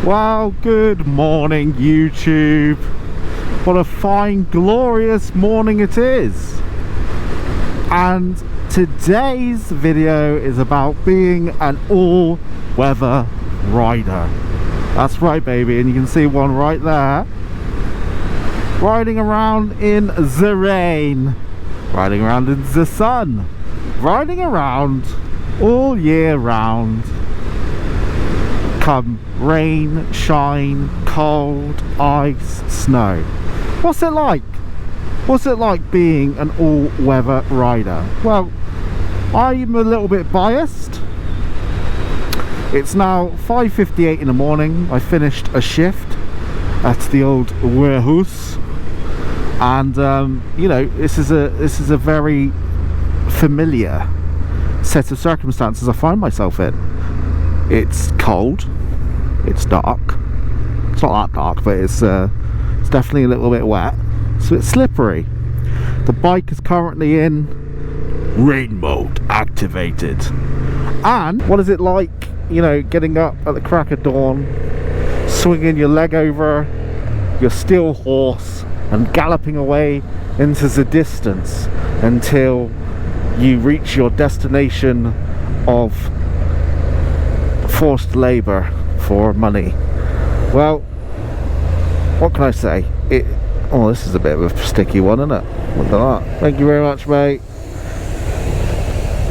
Well, good morning, YouTube. What a fine, glorious morning it is. And today's video is about being an all-weather rider. That's right, baby, and you can see one right there. Riding around in the rain, riding around in the sun, riding around all year round. Come rain, shine, cold, ice, snow. What's it like? What's it like being an all-weather rider? Well, I'm a little bit biased. It's now 5:58 in the morning. I finished a shift at the old warehouse, and you know, this is a very familiar set of circumstances I find myself in. It's cold, it's dark, it's not that dark, but it's definitely a little bit wet, so it's slippery. The bike is currently in rain mode activated. And what is it like, you know, getting up at the crack of dawn, swinging your leg over your steel horse and galloping away into the distance until you reach your destination of forced labour for money? Well, what can I say? Oh, this is a bit of a sticky one, isn't it? Look at that. Thank you very much, mate.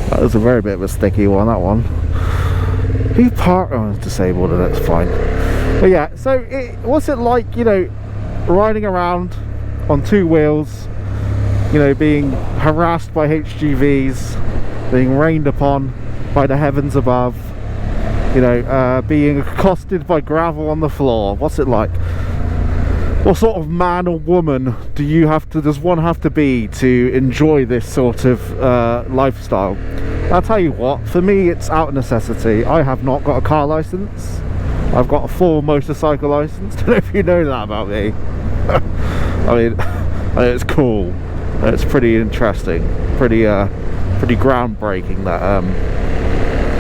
That was a very bit of a sticky one, that one. Who part? Oh, it's disabled, and that's fine. But yeah, so what's it like, you know, riding around on two wheels, you know, being harassed by HGVs, being rained upon by the heavens above, you know, being accosted by gravel on the floor? What's it like? What sort of man or woman does one have to be to enjoy this sort of lifestyle? I'll tell you what, for me it's out of necessity. I have not got a car license. I've got a full motorcycle license. Don't know if you know that about me. I mean, it's cool. It's pretty interesting, pretty groundbreaking that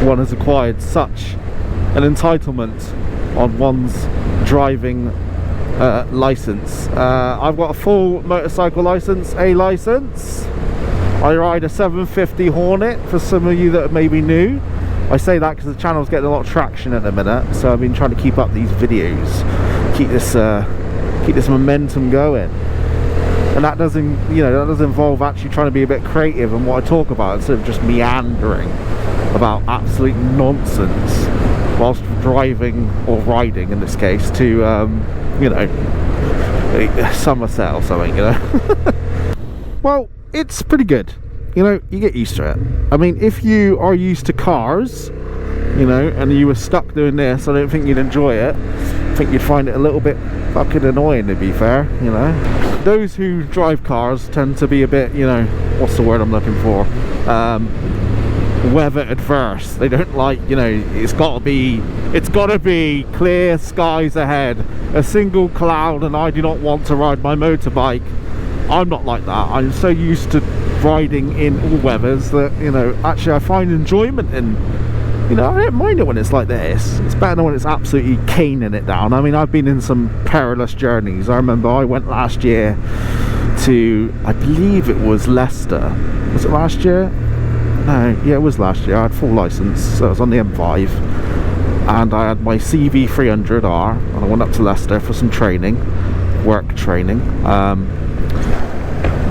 one has acquired such an entitlement on one's driving license. I've got a full motorcycle license, A license. I ride a 750 Hornet, for some of you that may be new. I say that because the channel's getting a lot of traction at the minute, so I've been trying to keep up these videos, keep this momentum going. And that doesn't, you know, that does involve actually trying to be a bit creative in what I talk about instead of just meandering about absolute nonsense whilst driving, or riding in this case, to you know, Somerset or something, you know. Well, it's pretty good, you know. You get used to it. I mean, if you are used to cars, you know, and you were stuck doing this, I don't think you'd enjoy it. I think you'd find it a little bit fucking annoying, to be fair, you know. Those who drive cars tend to be a bit, you know, what's the word I'm looking for, weather adverse. They don't like, you know, it's got to be clear skies ahead, a single cloud, and I do not want to ride my motorbike. I'm not like that. I'm so used to riding in all weathers that, you know, actually I find enjoyment in, you know, I don't mind it when it's like this. It's better than when it's absolutely caning it down. I mean, I've been in some perilous journeys. I remember I went last year to, I believe it was Leicester. Was it last year? No, yeah, it was last year. I had full license, so I was on the M5, and I had my CV300R, and I went up to Leicester for some training, work training.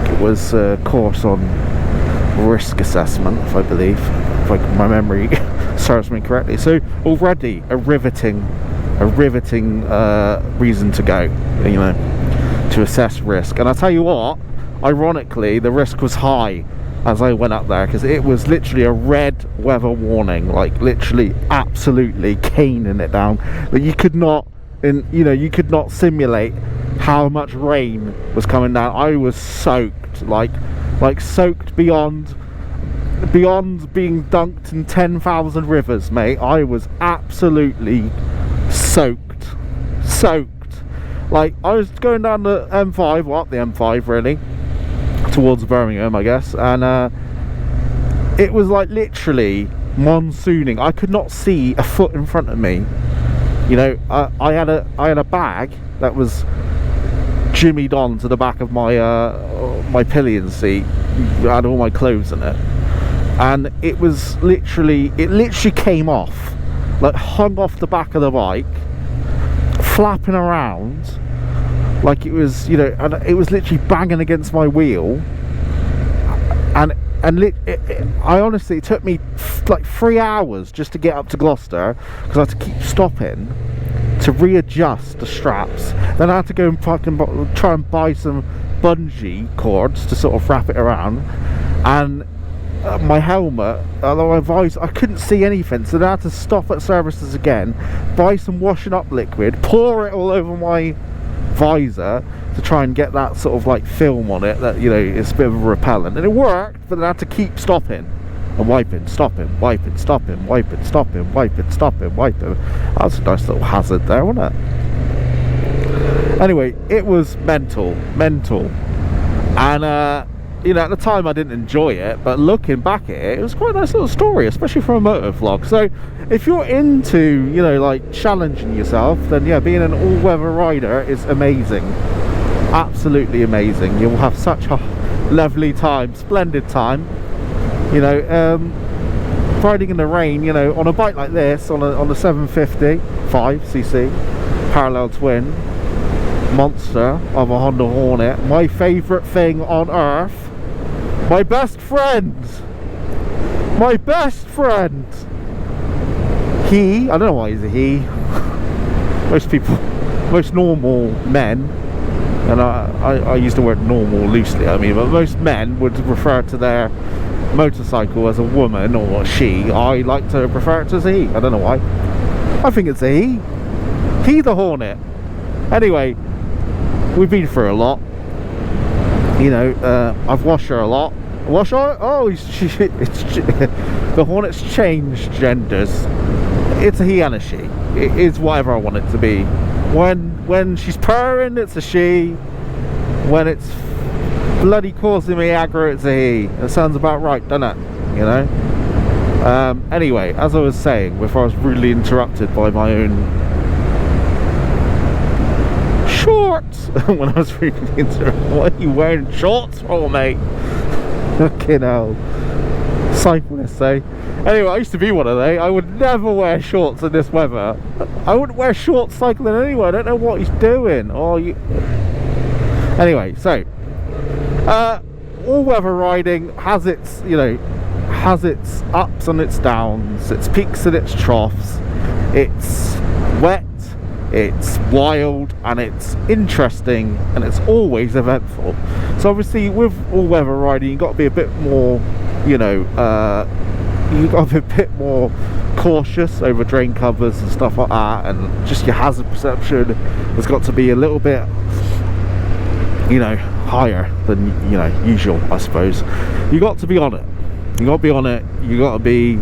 It was a course on risk assessment, if I believe, if my memory serves me correctly. So already a riveting reason to go, you know, to assess risk. And I tell you what, ironically, the risk was high as I went up there, because it was literally a red weather warning, like literally absolutely caning it down, that you could not, you know, you could not simulate how much rain was coming down. I was soaked, like soaked beyond being dunked in 10,000 rivers, mate. I was absolutely soaked. Like, I was going down the M5, well, up the M5 really, towards Birmingham, I guess, and it was like literally monsooning. I could not see a foot in front of me. You know, I had a bag that was jimmied on to the back of my my pillion seat. It had all my clothes in it, and it literally came off, like hung off the back of the bike, flapping around like it was, you know, and it was literally banging against my wheel. And I honestly, it took me like 3 hours just to get up to Gloucester, because I had to keep stopping to readjust the straps. Then I had to go and fucking try and buy some bungee cords to sort of wrap it around. And my helmet, although my visor, I couldn't see anything, so I had to stop at services again, buy some washing up liquid, pour it all over my visor to try and get that sort of like film on it that, you know, it's a bit of a repellent. And it worked, but then I had to keep stopping and wiping, stopping, wiping, stopping, wiping, stopping, wiping, stopping, wiping. That was a nice little hazard there, wasn't it? Anyway, it was mental. And you know, at the time I didn't enjoy it, but looking back at it, it was quite a nice little story, especially for a motor vlog. So if you're into, you know, like challenging yourself, then yeah, being an all-weather rider is amazing. Absolutely amazing. You'll have such a lovely time, splendid time. You know, riding in the rain, you know, on a bike like this, on a 750 5cc parallel twin monster of a Honda Hornet, my favourite thing on earth, my best friend, he, I don't know why he's a he, most normal men, and I use the word normal loosely, I mean, but most men would refer to their motorcycle as a woman or a she. I like to refer it to as a he. I don't know why. I think it's a he the Hornet. Anyway, we've been through a lot, you know. I've washed her a lot. Wash her? Oh, the Hornet's changed genders. It's a he and a she. It is whatever I want it to be. When she's purring, it's a she. When it's bloody causing me aggro, it's a he. That sounds about right, doesn't it? You know. Anyway, as I was saying before I was rudely interrupted by my own shorts when I was reading into what are you wearing shorts for, mate? Fucking hell. Cyclists, eh? Anyway, I used to be one of they. I would never wear shorts in this weather. I wouldn't wear shorts cycling anyway. I don't know what he's doing. Anyway, so all weather riding has its, you know, has its ups and its downs, its peaks and its troughs. It's wet, it's wild, and it's interesting, and it's always eventful. So obviously with all-weather riding, you've got to be a bit more, you know, you've got to be a bit more cautious over drain covers and stuff like that, and just your hazard perception has got to be a little bit, you know, higher than, you know, usual, I suppose. You got to be on it. You got to be on it. You got to be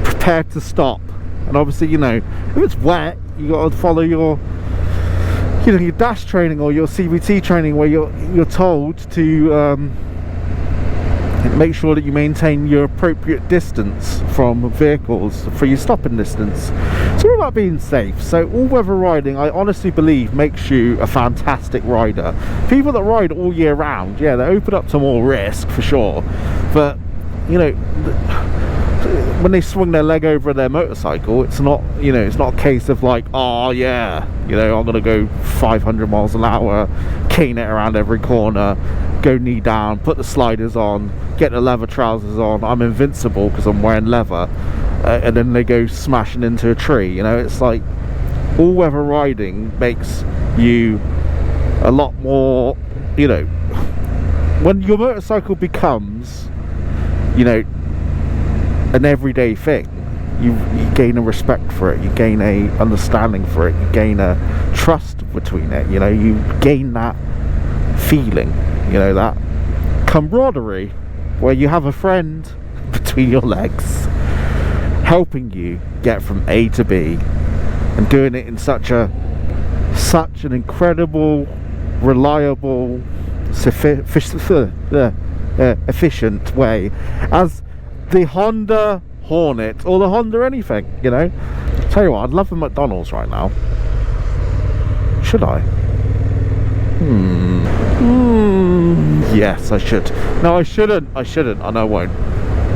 prepared to stop. And obviously, you know, if it's wet, you got to follow your, you know, your dash training or your CVT training, where you're told to make sure that you maintain your appropriate distance from vehicles for your stopping distance. It's all about being safe. So all-weather riding, I honestly believe, makes you a fantastic rider. People that ride all year round, yeah, they open up to more risk for sure, but you know, when they swing their leg over their motorcycle, it's not, you know, it's not a case of like, oh yeah, you know, I'm gonna go 500 miles an hour, cane it around every corner, go knee down, put the sliders on, get the leather trousers on, I'm invincible because I'm wearing leather, and then they go smashing into a tree. You know, it's like all-weather riding makes you a lot more, you know, when your motorcycle becomes, you know, an everyday thing, you gain a respect for it, you gain a understanding for it, you gain a trust between it, you know, you gain that feeling, you know, that camaraderie where you have a friend between your legs helping you get from A to B, and doing it in such an incredible, reliable, efficient way as the Honda Hornet or the Honda anything, you know. Tell you what, I'd love a McDonald's right now. Should I? Yes, I should. No, I shouldn't. And I won't.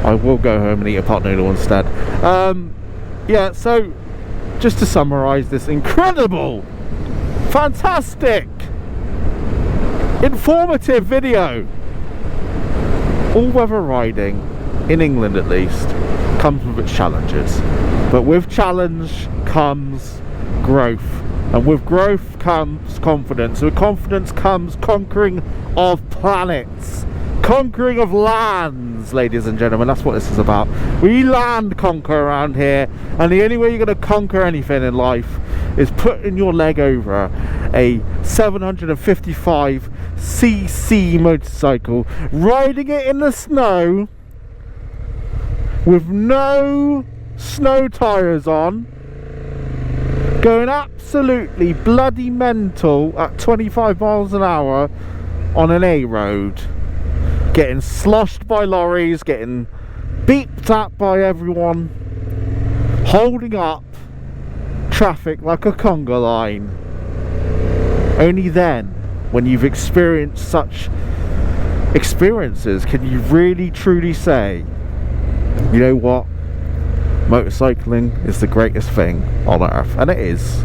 I will go home and eat a pot noodle instead. Yeah, so just to summarise this incredible, fantastic, informative video. All-weather riding, in England at least, comes with its challenges. But with challenge comes growth. And with growth comes confidence. With confidence comes conquering of planets. Conquering of lands, ladies and gentlemen. That's what this is about. We land conquer around here. And the only way you're going to conquer anything in life is putting your leg over a 755cc motorcycle, riding it in the snow with no snow tyres on, going absolutely bloody mental at 25 miles an hour on an A road, getting sloshed by lorries, getting beeped at by everyone, holding up traffic like a conga line. Only then, when you've experienced such experiences, can you really truly say, you know what, motorcycling is the greatest thing on earth. And it is.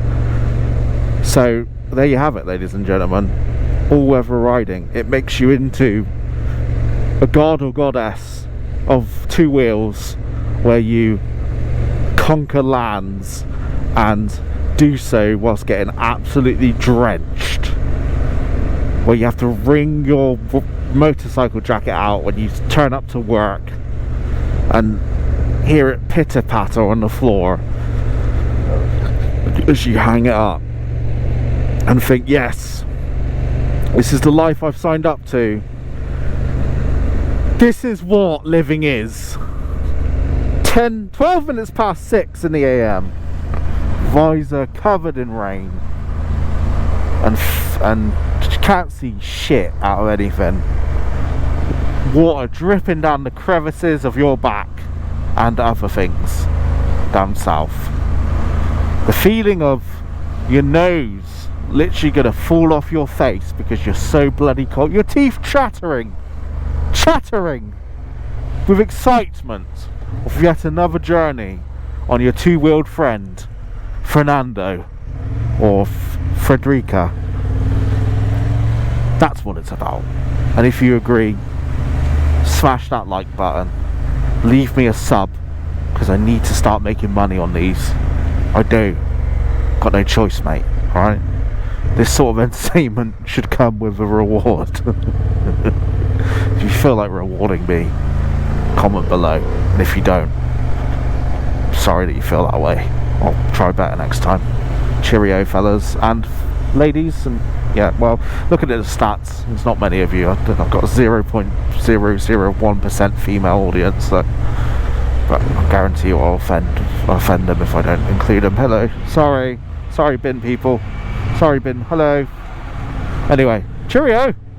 So there you have it, ladies and gentlemen. All-weather riding. It makes you into a god or goddess of two wheels, where you conquer lands and do so whilst getting absolutely drenched, where you have to wring your motorcycle jacket out when you turn up to work and hear it pitter patter on the floor as you hang it up and think, yes, this is the life I've signed up to. This is what living is. 12 minutes past 6 in the AM, visor covered in rain, and can't see shit out of anything. Water dripping down the crevices of your back and other things down south. The feeling of your nose literally gonna fall off your face because you're so bloody cold. Your teeth chattering with excitement of yet another journey on your two-wheeled friend Fernando or Frederica. That's what it's about. And if you agree, smash that like button, leave me a sub, because I need to start making money on these. I do. Got no choice, mate. Alright? This sort of entertainment should come with a reward. If you feel like rewarding me, comment below. And if you don't, sorry that you feel that way. I'll try better next time. Cheerio, fellas and ladies. And yeah, well, looking at the stats, there's not many of you. I've got a 0.001% female audience, so, but I guarantee you I'll offend them if I don't include them. Hello, sorry bin people, sorry bin, hello. Anyway, cheerio.